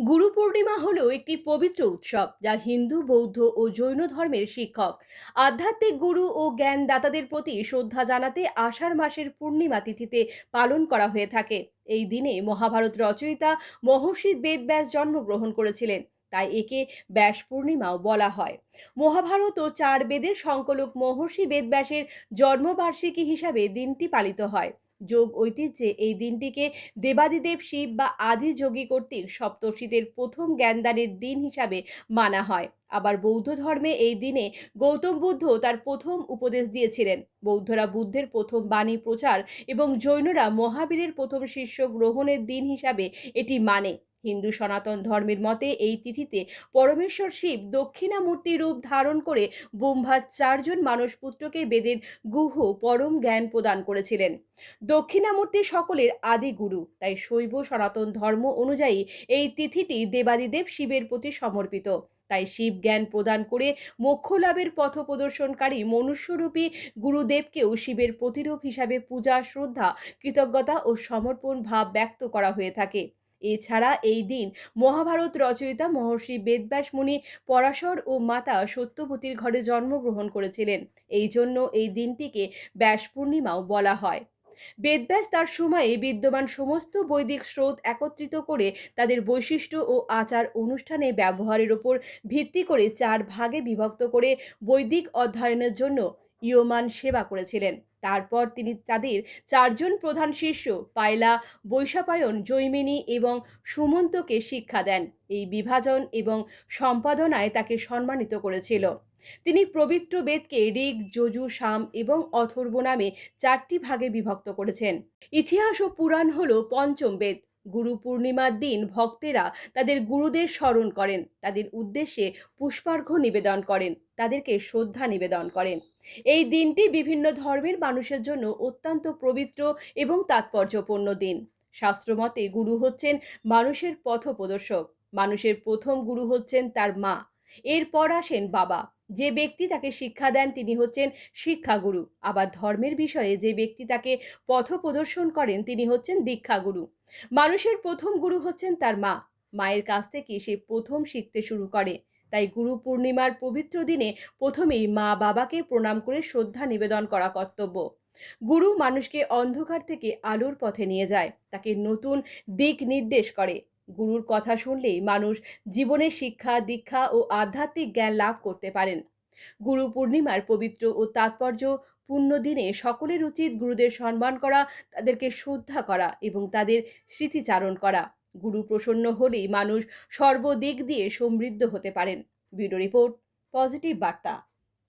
গুরু পূর্ণিমা হলো একটি পবিত্র উৎসব যা হিন্দু, বৌদ্ধ ও জৈন ধর্মের শিক্ষক, আধ্যাত্মিক গুরু ও জ্ঞানদাতাদের প্রতি শ্রদ্ধা জানাতে আষাঢ় মাসের পূর্ণিমা তিথিতে পালন করা হয়ে থাকে। এই দিনে মহাভারত রচয়িতা মহর্ষি বেদব্যাস জন্মগ্রহণ করেছিলেন, তাই একে ব্যাস পূর্ণিমাও বলা হয়। মহাভারত ও চার বেদের সংকলক মহর্ষি বেদব্যাসের জন্মবার্ষিকী হিসাবে দিনটি পালিত হয়। যোগ ঐতিহ্যে এই দিনটিকে দেবাদিদেব শিব বা আদি যোগী কর্তৃক সপ্তর্ষিদের প্রথম জ্ঞানদানের দিন হিসাবে মানা হয়। আবার বৌদ্ধ ধর্মে এই দিনে গৌতম বুদ্ধ তার প্রথম উপদেশ দিয়েছিলেন। বৌদ্ধরা বুদ্ধের প্রথম বাণী প্রচার এবং জৈনরা মহাবীরের প্রথম শিষ্য গ্রহণের দিন হিসাবে এটি মানে। হিন্দু সনাতন ধর্মের মতে এই তিথিতে পরমেশ্বর শিব দক্ষিণামূর্তি রূপ ধারণ করে ব্রহ্মার চারজন মানসপুত্রকে বেদের গুহ পরম জ্ঞান প্রদান করেছিলেন। দক্ষিণামূর্তি সকলের আদি গুরু, তাই শৈব সনাতন ধর্ম অনুযায়ী এই তিথিটি দেবাদিদেব শিবের প্রতি সমর্পিত। তাই শিব জ্ঞান প্রদান করে মোক্ষ লাভের পথ প্রদর্শনকারী মনুষ্যরূপী গুরুদেবকেও শিবের প্রতিরূপ হিসাবে পূজা, শ্রদ্ধা, কৃতজ্ঞতা ও সমর্পণ ভাব ব্যক্ত করা হয়ে থাকে। এছাড়া এই দিন মহাভারত রচয়িতা মহর্ষি বেদব্যাস মুনি পরাশর ও মাতা সত্যবতীর ঘরে জন্মগ্রহণ করেছিলেন। এই জন্য এই দিনটিকে ব্যাস পূর্ণিমাও বলা হয়। বেদব্যাস তার সময়ে বিদ্যমান সমস্ত বৈদিক স্রোত একত্রিত করে তাদের বৈশিষ্ট্য ও আচার অনুষ্ঠানে ব্যবহারের উপর ভিত্তি করে চার ভাগে বিভক্ত করে বৈদিক অধ্যয়নের জন্য ইয়মান সেবা করেছিলেন। তারপর তিনি তাদের চারজন প্রধান শিষ্য পায়লা, বৈশাপায়ন, জৈমিনী এবং সুমন্তকে শিক্ষা দেন। এই বিভাজন এবং সম্পাদনায় তাকে সম্মানিত করেছিল। তিনি পবিত্র বেদকে ঋগ, যজু, সাম এবং অথর্ব নামে চারটি ভাগে বিভক্ত করেছেন। ইতিহাস ও পুরাণ হলো পঞ্চম বেদ। গুরু পূর্ণিমার দিন ভক্তেরা তাদের গুরুদের স্মরণ করেন, তাদের উদ্দেশ্যে পুষ্পার্ঘ্য নিবেদন করেন, তাদেরকে শ্রদ্ধা নিবেদন করেন। এই দিনটি বিভিন্ন ধর্মের মানুষের জন্য অত্যন্ত পবিত্র এবং তাৎপর্যপূর্ণ দিন। শাস্ত্রমতে গুরু হচ্ছেন মানুষের পথপ্রদর্শক। মানুষের প্রথম গুরু হচ্ছেন তার মা, এরপর আসেন বাবা। যে ব্যক্তি তাকে শিক্ষা দেন তিনি হচ্ছেন শিক্ষাগুরু। আবার ধর্মের বিষয়ে যে ব্যক্তি তাকে পথ প্রদর্শন করেন তিনি হচ্ছেন দীক্ষাগুরু। মানুষের প্রথম গুরু হচ্ছেন তার মা। মায়ের কাছ থেকে সে প্রথম শিখতে শুরু করে। তাই গুরু পূর্ণিমার পবিত্র দিনে প্রথমেই মা বাবাকে প্রণাম করে শ্রদ্ধা নিবেদন করা কর্তব্য। গুরু মানুষকে অন্ধকার থেকে আলোর পথে নিয়ে যায়, তাকে নতুন দিক নির্দেশ করে। গুরুর কথা শুনলেই মানুষ জীবনে শিক্ষা, দীক্ষা ও আধ্যাত্মিক জ্ঞান লাভ করতে পারেন। গুরু পূর্ণিমার পবিত্র ও তাৎপর্যপূর্ণ দিনে সকলের উচিত গুরুদের সম্মান করা, তাদেরকে শ্রদ্ধা করা এবং তাদের স্মৃতিচারণ করা। গুরু প্রসন্ন হলেই মানুষ সর্বদিক দিয়ে সমৃদ্ধ হতে পারেন। ব্যুরো রিপোর্ট, পজিটিভ বার্তা।